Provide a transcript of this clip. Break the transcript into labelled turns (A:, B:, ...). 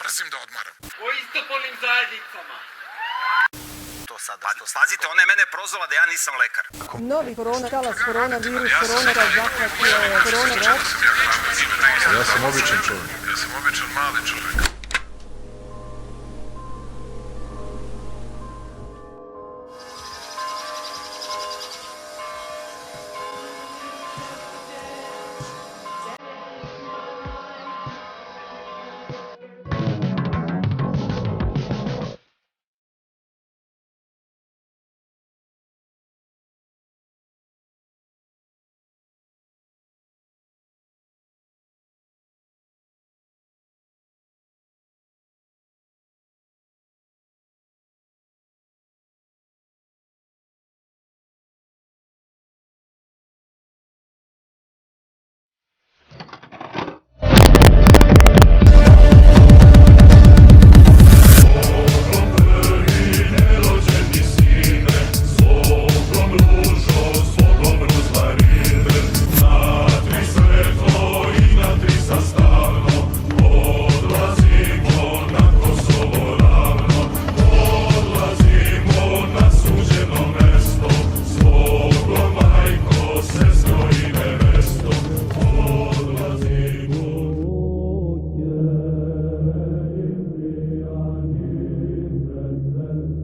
A: mrzim da odmaram.
B: O istopolnim zajednicama.
C: Pazite, ona je mene prozvala da ja nisam lekar.
D: Novi korona, talas, koronavirus, korona zahvatio, korona...
A: Ja sam običan čovjek. Ja sam običan mali čovjek.